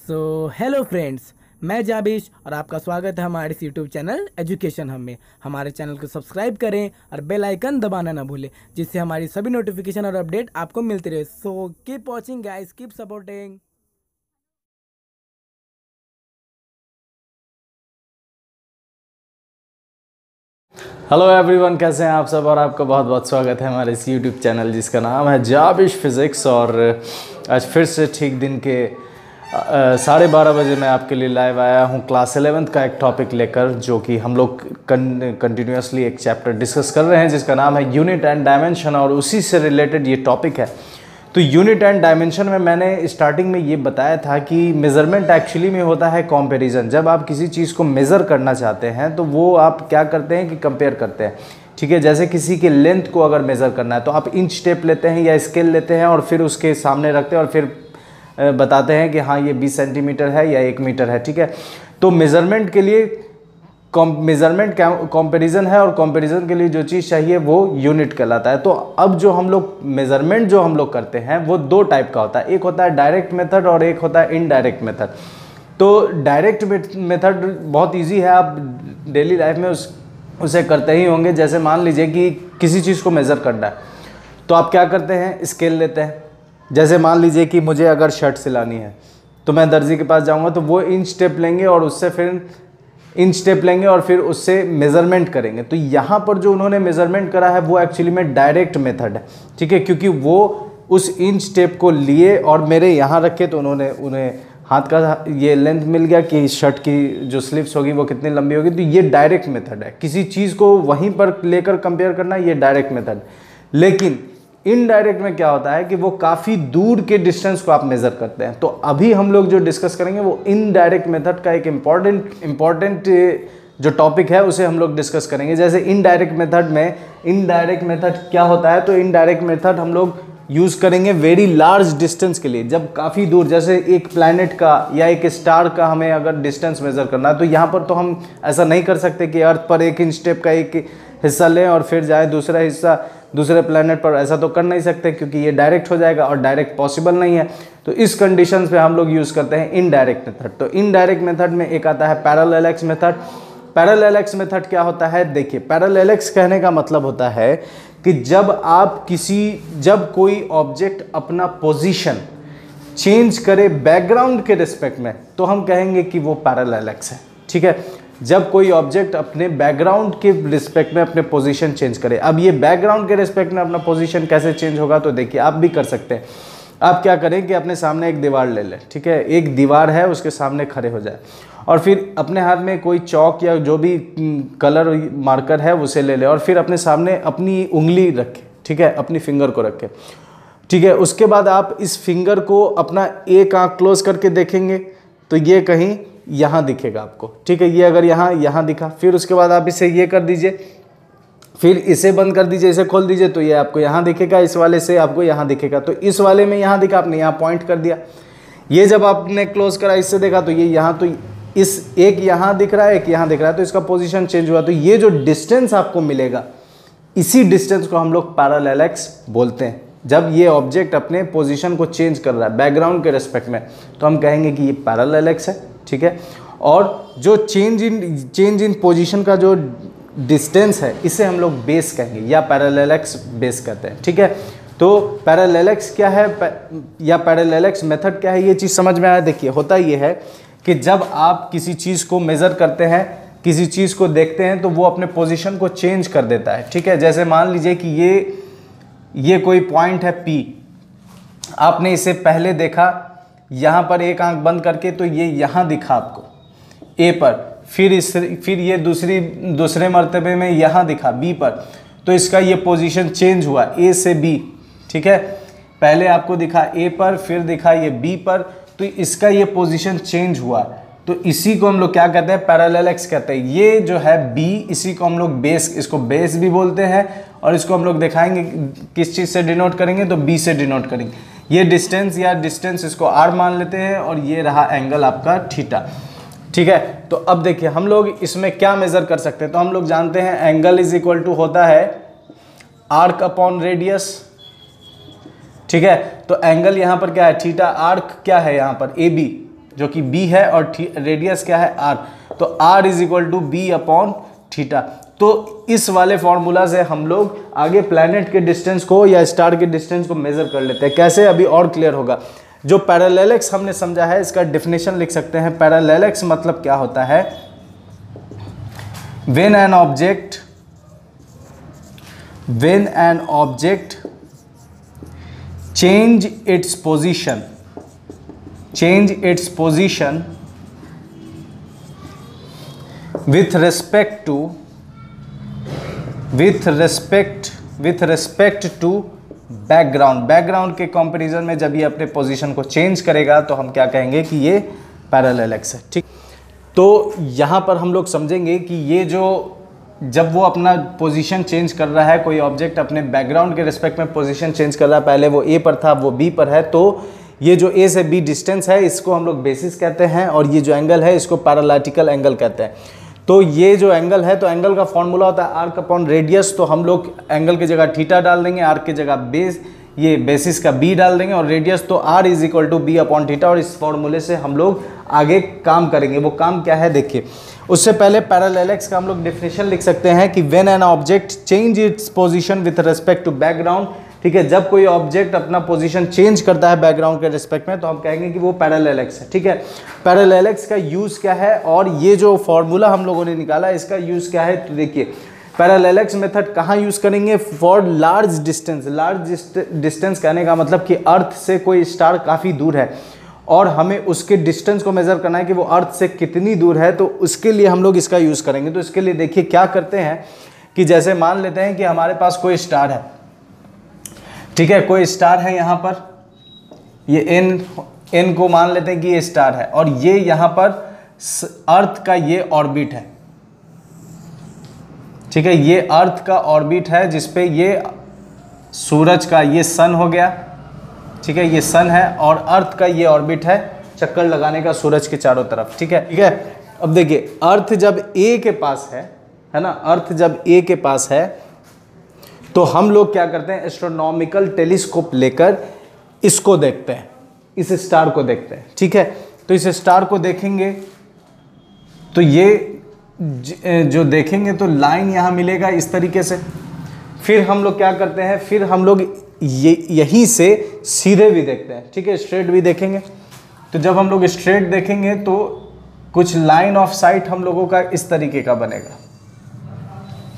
So hello friends, मैं जाबिश और आपका स्वागत है हमारे इस यूट्यूब चैनल एजुकेशन हम में। हमारे चैनल को सब्सक्राइब करें और बेल आइकन दबाना ना भूलें, जिससे हमारी सभी नोटिफिकेशन और अपडेट आपको मिलती रहे। So keep watching guys, keep supporting. Hello everyone, कैसे हैं आप सब। और आपका बहुत बहुत स्वागत है हमारे इस यूट्यूब चैनल जिसका नाम है जाबिश फिज़िक्स। और आज फिर से ठीक दिन के 12:30 बजे मैं आपके लिए लाइव आया हूं क्लास 11th का एक टॉपिक लेकर, जो कि हम लोग कंटिन्यूसली एक चैप्टर डिस्कस कर रहे हैं जिसका नाम है यूनिट एंड डायमेंशन, और उसी से रिलेटेड ये टॉपिक है। तो यूनिट एंड डायमेंशन में मैंने स्टार्टिंग में ये बताया था कि मेज़रमेंट एक्चुअली में होता है कंपैरिजन। जब आप किसी चीज़ को मेज़र करना चाहते हैं तो वो आप क्या करते हैं कि कंपेयर करते हैं। ठीक है, जैसे किसी के लेंथ को अगर मेज़र करना है तो आप इंच टेप लेते हैं या स्केल लेते हैं और फिर उसके सामने रखते हैं और फिर बताते हैं कि हाँ ये 20 सेंटीमीटर है या 1 मीटर है। ठीक है, तो मेज़रमेंट के लिए मेज़रमेंट कंपैरिजन है, और कंपैरिजन के लिए जो चीज़ चाहिए वो यूनिट कहलाता है। तो अब जो हम लोग मेज़रमेंट जो हम लोग करते हैं वो दो टाइप का होता है, एक होता है डायरेक्ट मेथड और एक होता है इनडायरेक्ट मेथड। तो डायरेक्ट मेथड बहुत इजी है, आप डेली लाइफ में उसे करते ही होंगे। जैसे मान लीजिए कि किसी चीज़ को मेज़र करना है तो आप क्या करते हैं, स्केल लेते हैं। जैसे मान लीजिए कि मुझे अगर शर्ट सिलानी है तो मैं दर्जी के पास जाऊँगा तो वो इंच टेप लेंगे और उससे फिर इंच टेप लेंगे और फिर उससे मेज़रमेंट करेंगे। तो यहाँ पर जो उन्होंने मेज़रमेंट करा है वो एक्चुअली में डायरेक्ट मेथड है। ठीक है, क्योंकि वो उस इंच टेप को लिए और मेरे यहाँ रखे तो उन्हें हाथ का ये लेंथ मिल गया कि शर्ट की जो स्लीव्स होगी वो कितनी लंबी होगी। तो ये डायरेक्ट मेथड है, किसी चीज़ को वहीं पर लेकर कंपेयर करना, ये डायरेक्ट मेथड। लेकिन इनडायरेक्ट में क्या होता है कि वो काफ़ी दूर के डिस्टेंस को आप मेज़र करते हैं। तो अभी हम लोग जो डिस्कस करेंगे वो इनडायरेक्ट मेथड का एक इम्पॉर्टेंट जो टॉपिक है उसे हम लोग डिस्कस करेंगे। जैसे इनडायरेक्ट मेथड क्या होता है, तो इनडायरेक्ट मेथड हम लोग यूज़ करेंगे वेरी लार्ज डिस्टेंस के लिए। जब काफ़ी दूर, जैसे एक प्लैनेट का या एक स्टार का हमें अगर डिस्टेंस मेज़र करना है तो यहाँ पर तो हम ऐसा नहीं कर सकते कि अर्थ पर 1 इंच टेप का एक हिस्सा लें और फिर जाए दूसरा हिस्सा दूसरे प्लैनेट पर। ऐसा तो कर नहीं सकते क्योंकि ये डायरेक्ट हो जाएगा और डायरेक्ट पॉसिबल नहीं है। तो इस कंडीशंस पे हम लोग यूज़ करते हैं इनडायरेक्ट मेथड। तो इनडायरेक्ट मेथड में एक आता है पैरेलल मेथड। पैरेलल मेथड क्या होता है, देखिए पैरेलल कहने का मतलब होता है कि जब कोई ऑब्जेक्ट अपना पोजीशन चेंज करे बैकग्राउंड के रिस्पेक्ट में तो हम कहेंगे कि वो पैरेलल है। ठीक है, जब कोई ऑब्जेक्ट अपने बैकग्राउंड के रिस्पेक्ट में अपने पोजीशन चेंज करे। अब ये बैकग्राउंड के रिस्पेक्ट में अपना पोजीशन कैसे चेंज होगा, तो देखिए आप भी कर सकते हैं। आप क्या करें कि अपने सामने एक दीवार ले लें। ठीक है, एक दीवार है, उसके सामने खड़े हो जाए और फिर अपने हाथ में कोई चौक या जो भी कलर मार्कर है उसे ले ले और फिर अपने सामने अपनी उंगली रखें। ठीक है, अपनी फिंगर को रखें। ठीक है, उसके बाद आप इस फिंगर को अपना एक आँख क्लोज करके देखेंगे तो ये कहीं यहाँ दिखेगा आपको। ठीक है, ये अगर यहाँ दिखा, फिर उसके बाद आप इसे ये कर दीजिए, फिर इसे बंद कर दीजिए, इसे खोल दीजिए तो ये आपको यहाँ दिखेगा, इस वाले से आपको यहाँ दिखेगा। तो इस वाले में यहाँ दिखा, आपने यहाँ पॉइंट कर दिया। ये जब आपने क्लोज करा, इससे देखा तो ये यहाँ, तो इस एक यहाँ दिख रहा है, एक यहाँ दिख रहा है, तो इसका पोजीशन चेंज हुआ। तो ये जो डिस्टेंस आपको मिलेगा, इसी डिस्टेंस को हम लोग पैरेलल बोलते हैं। जब ये ऑब्जेक्ट अपने पोजीशन को चेंज कर रहा है बैकग्राउंड के रेस्पेक्ट में तो हम कहेंगे कि ये पैरेलल है। ठीक है, और जो चेंज इन पोजीशन का जो डिस्टेंस है इसे हम लोग बेस कहेंगे या पैरेलल बेस कहते हैं। ठीक है, तो पैरेलल क्या है या पैरेलल मेथड क्या है, ये चीज़ समझ में आया। देखिए होता ये है कि जब आप किसी चीज़ को मेज़र करते हैं, किसी चीज़ को देखते हैं तो वो अपने पोजीशन को चेंज कर देता है। ठीक है, जैसे मान लीजिए कि ये कोई पॉइंट है P, आपने इसे पहले देखा यहाँ पर एक आंख बंद करके तो ये यहाँ दिखा आपको A पर, फिर ये दूसरे मर्तबे में यहाँ दिखा B पर, तो इसका ये पोजीशन चेंज हुआ A से B। ठीक है, पहले आपको दिखा A पर, फिर दिखा ये B पर, तो इसका ये पोजीशन चेंज हुआ। तो इसी को हम लोग क्या कहते हैं, पैरेलल कहते हैं। ये जो है B, इसी को हम लोग इसको बेस भी बोलते हैं, और इसको हम लोग दिखाएंगे किस चीज़ से डिनोट करेंगे, तो B से डिनोट करेंगे। ये डिस्टेंस इसको R मान लेते हैं, और ये रहा एंगल आपका थीटा। ठीक है, तो अब देखिए हम लोग इसमें क्या मेज़र कर सकते हैं। तो हम लोग जानते हैं एंगल इज इक्वल टू होता है आर्क अपॉन रेडियस। ठीक है, तो एंगल यहाँ पर क्या है, थीटा। आर्क क्या है यहाँ पर, AB। जो कि b है, और रेडियस क्या है r, तो r is equal to b upon theta. तो इस वाले फॉर्मूला से हम लोग आगे प्लैनेट के डिस्टेंस को या स्टार के डिस्टेंस को मेजर कर लेते हैं। कैसे, अभी और क्लियर होगा। जो पैरेललेक्स हमने समझा है, इसका डेफिनेशन लिख सकते हैं। पैरेललेक्स मतलब क्या होता है, when an object change its position with respect to background के कंपैरिजन में जब ये अपने पोजीशन को चेंज करेगा तो हम क्या कहेंगे कि ये पैरेललेक्स है। ठीक, तो यहाँ पर हम लोग समझेंगे कि ये जो जब वो अपना पोजीशन चेंज कर रहा है, कोई ऑब्जेक्ट अपने बैकग्राउंड के रिस्पेक्ट में पोजीशन चेंज कर रहा है, पहले वो ए पर था वो बी पर है, तो ये जो ए से बी डिस्टेंस है इसको हम लोग बेसिस कहते हैं, और ये जो एंगल है इसको पैरालैटिकल एंगल कहते हैं। तो ये जो एंगल है, तो एंगल का फॉर्मूला होता है आर्क अपॉन रेडियस, तो हम लोग एंगल की जगह थीटा डाल देंगे, आर्क की जगह बेसिस का बी डाल देंगे, और रेडियस तो R is equal to B upon theta, और इस फॉर्मूले से हम लोग आगे काम करेंगे। वो काम क्या है देखिए। उससे पहले पैरेललेक्स का हम लोग डेफिनेशन लिख सकते हैं कि when an object change its position with respect to background. ठीक है, जब कोई ऑब्जेक्ट अपना पोजीशन चेंज करता है बैकग्राउंड के रिस्पेक्ट में, तो हम कहेंगे कि वो पैरेललेक्स है। ठीक है, पैरेललेक्स का यूज क्या है, और ये जो फॉर्मूला हम लोगों ने निकाला इसका यूज क्या है, तो देखिए पैरेललेक्स मेथड कहाँ यूज करेंगे, फॉर लार्ज डिस्टेंस कहने का मतलब कि अर्थ से कोई स्टार काफ़ी दूर है और हमें उसके डिस्टेंस को मेजर करना है कि वो अर्थ से कितनी दूर है, तो उसके लिए हम लोग इसका यूज़ करेंगे। तो इसके लिए देखिए क्या करते हैं कि जैसे मान लेते हैं कि हमारे पास कोई स्टार है। ठीक है, कोई स्टार है यहाँ पर, ये एन को मान लेते हैं कि ये स्टार है, और ये यहाँ पर अर्थ का ये ऑर्बिट है। ठीक है, ये अर्थ का ऑर्बिट है जिसपे ये सूरज का ये सन हो गया। ठीक है, ये सन है, और अर्थ का ये ऑर्बिट है चक्कर लगाने का सूरज के चारों तरफ। ठीक है, ठीक है। अब देखिए अर्थ जब ए के पास है ना, अर्थ जब ए के पास है तो हम लोग क्या करते हैं, एस्ट्रोनॉमिकल टेलीस्कोप लेकर इसको देखते हैं, इस स्टार को देखते हैं। ठीक है, तो इस स्टार को देखेंगे तो ये जो देखेंगे तो लाइन यहाँ मिलेगा इस तरीके से। फिर हम लोग क्या करते हैं, फिर हम लोग यहीं से सीधे भी देखते हैं। ठीक है, स्ट्रेट भी देखेंगे। तो जब हम लोग स्ट्रेट देखेंगे तो कुछ लाइन ऑफ साइट हम लोगों का इस तरीके का बनेगा।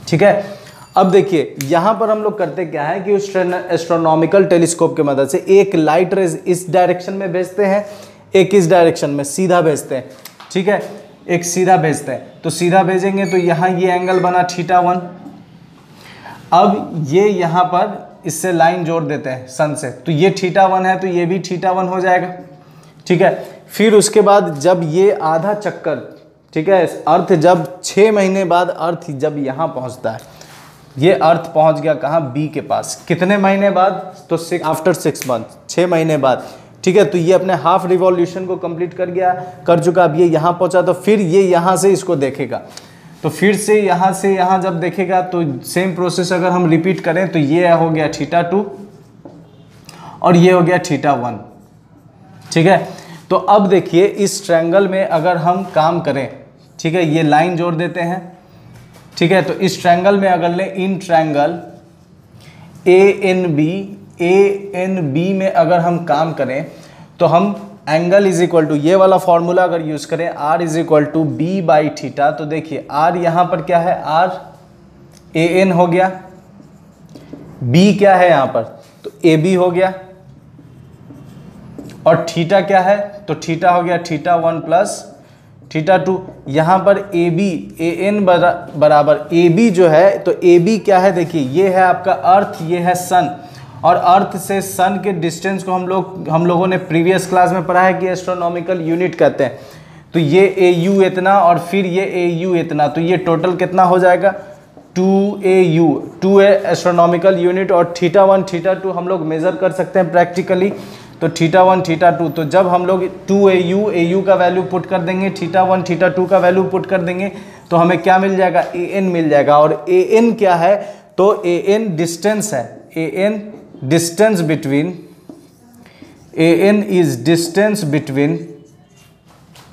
ठीक है, अब देखिए यहाँ पर हम लोग करते क्या है कि उस एस्ट्रोनॉमिकल टेलीस्कोप की मदद से एक लाइट रेज इस डायरेक्शन में भेजते हैं, एक इस डायरेक्शन में सीधा भेजते हैं। ठीक है, एक सीधा भेजते हैं, तो सीधा भेजेंगे तो यहाँ ये एंगल बना θ1। अब ये यहाँ पर इससे लाइन जोड़ देते हैं सन से, तो ये θ1 है तो ये भी θ1 हो जाएगा। ठीक है, फिर उसके बाद जब ये आधा चक्कर, ठीक है, अर्थ जब 6 महीने बाद अर्थ जब यहाँ पहुँचता है, ये अर्थ पहुँच गया कहाँ, बी के पास। कितने महीने बाद, तो आफ्टर 6 मंथ, 6 महीने बाद। ठीक है, तो ये अपने हाफ रिवॉल्यूशन को कंप्लीट कर चुका। अब ये यहाँ पहुँचा तो फिर ये यहाँ से इसको देखेगा, तो फिर से यहाँ जब देखेगा तो सेम प्रोसेस अगर हम रिपीट करें तो ये हो गया θ2 और ये हो गया θ1। ठीक है, तो अब देखिए इस ट्रायंगल में अगर हम काम करें, ठीक है, ये लाइन जोड़ देते हैं। ठीक है, तो इस ट्रायंगल में अगर लें, इन ट्रायंगल ANB में अगर हम काम करें तो हम एंगल इज इक्वल टू ये वाला फॉर्मूला अगर यूज करें, R is equal to B by theta, तो देखिए R यहाँ पर क्या है, R AN हो गया, B क्या है यहाँ पर, तो AB हो गया, और थीटा क्या है, तो थीटा हो गया θ1 प्लस θ2। यहाँ पर AN बराबर AB जो है, तो AB क्या है, देखिए ये है आपका अर्थ, ये है सन, और अर्थ से सन के डिस्टेंस को हम लोगों ने प्रीवियस क्लास में पढ़ा है कि एस्ट्रोनॉमिकल यूनिट कहते हैं। तो ये AU इतना और फिर ये AU इतना, तो ये टोटल कितना हो जाएगा, 2AU, 2 एस्ट्रोनॉमिकल यूनिट, और θ1 θ2 हम लोग मेज़र कर सकते हैं प्रैक्टिकली, तो θ1 θ2। तो जब हम लोग 2AU का वैल्यू पुट कर देंगे, θ1 θ2 का वैल्यू पुट कर देंगे, तो हमें क्या मिल जाएगा, AN मिल जाएगा। और AN क्या है, तो AN डिस्टेंस है, AN distance between, AN is distance between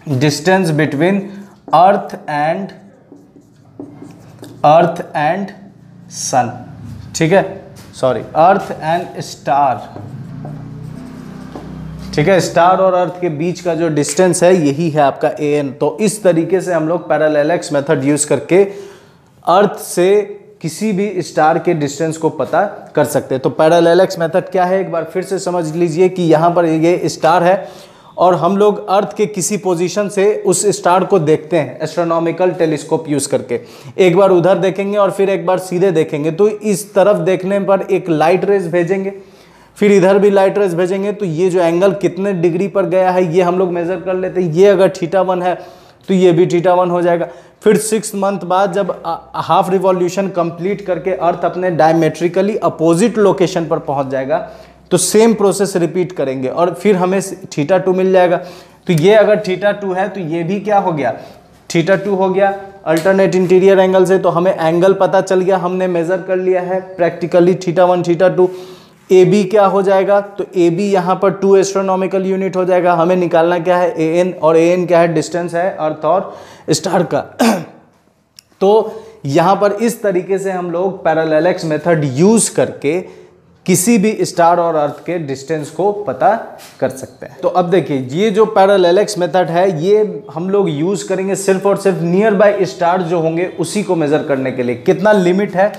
distance between earth and sun, ठीक है, सॉरी, अर्थ एंड स्टार, ठीक है, स्टार और अर्थ के बीच का जो डिस्टेंस है यही है आपका an। तो इस तरीके से हम लोग पैरेलैक्स मेथड यूज करके अर्थ से किसी भी स्टार के डिस्टेंस को पता कर सकते हैं। तो पैरेलैक्स मेथड क्या है, एक बार फिर से समझ लीजिए कि यहाँ पर ये स्टार है और हम लोग अर्थ के किसी पोजीशन से उस स्टार को देखते हैं एस्ट्रोनॉमिकल टेलीस्कोप यूज करके। एक बार उधर देखेंगे और फिर एक बार सीधे देखेंगे, तो इस तरफ देखने पर एक लाइट रेज भेजेंगे, फिर इधर भी लाइट रेज भेजेंगे, तो ये जो एंगल कितने डिग्री पर गया है ये हम लोग मेजर कर लेते हैं। ये अगर θ1 है तो ये भी θ1 हो जाएगा। फिर 6 मंथ बाद जब हाफ रिवॉल्यूशन कंप्लीट करके अर्थ अपने डायमेट्रिकली अपोजिट लोकेशन पर पहुंच जाएगा तो सेम प्रोसेस रिपीट करेंगे और फिर हमें θ2 मिल जाएगा। तो ये अगर θ2 है तो ये भी क्या हो गया, θ2 हो गया अल्टरनेट इंटीरियर एंगल से। तो हमें एंगल पता चल गया, हमने मेजर कर लिया है प्रैक्टिकली θ1 θ2। AB क्या हो जाएगा, तो AB यहाँ पर 2 एस्ट्रोनॉमिकल यूनिट हो जाएगा। हमें निकालना क्या है, AN, और AN क्या है, डिस्टेंस है अर्थ और स्टार का। तो यहाँ पर इस तरीके से हम लोग पैरेलैक्स मेथड यूज करके किसी भी स्टार और अर्थ के डिस्टेंस को पता कर सकते हैं। तो अब देखिए ये जो पैरेलैक्स मेथड है ये हम लोग यूज करेंगे सिर्फ और सिर्फ नियर बाय स्टार जो होंगे उसी को मेजर करने के लिए। कितना लिमिट है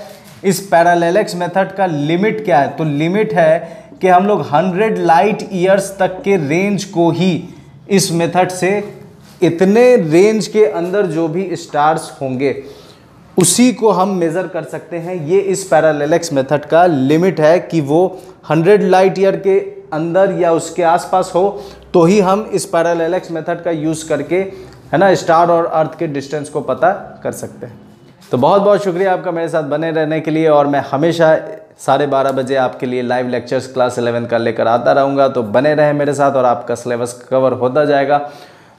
इस पैरेलैक्स मेथड का, लिमिट क्या है, तो लिमिट है कि हम लोग 100 लाइट ईयर्स तक के रेंज को ही इस मेथड से, इतने रेंज के अंदर जो भी स्टार्स होंगे उसी को हम मेज़र कर सकते हैं। ये इस पैरेलैक्स मेथड का लिमिट है कि वो 100 लाइट ईयर के अंदर या उसके आसपास हो तो ही हम इस पैरेलैक्स मेथड का यूज़ करके, है ना, स्टार और अर्थ के डिस्टेंस को पता कर सकते हैं। तो बहुत बहुत शुक्रिया आपका मेरे साथ बने रहने के लिए, और मैं हमेशा 12:30 बजे आपके लिए लाइव लेक्चर्स क्लास 11 का लेकर आता रहूँगा। तो बने रहें मेरे साथ और आपका सिलेबस कवर होता जाएगा।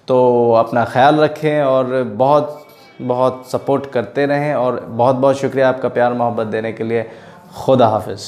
तो अपना ख्याल रखें और बहुत बहुत सपोर्ट करते रहें, और बहुत बहुत शुक्रिया आपका प्यार मोहब्बत देने के लिए। खुदा हाफिज़।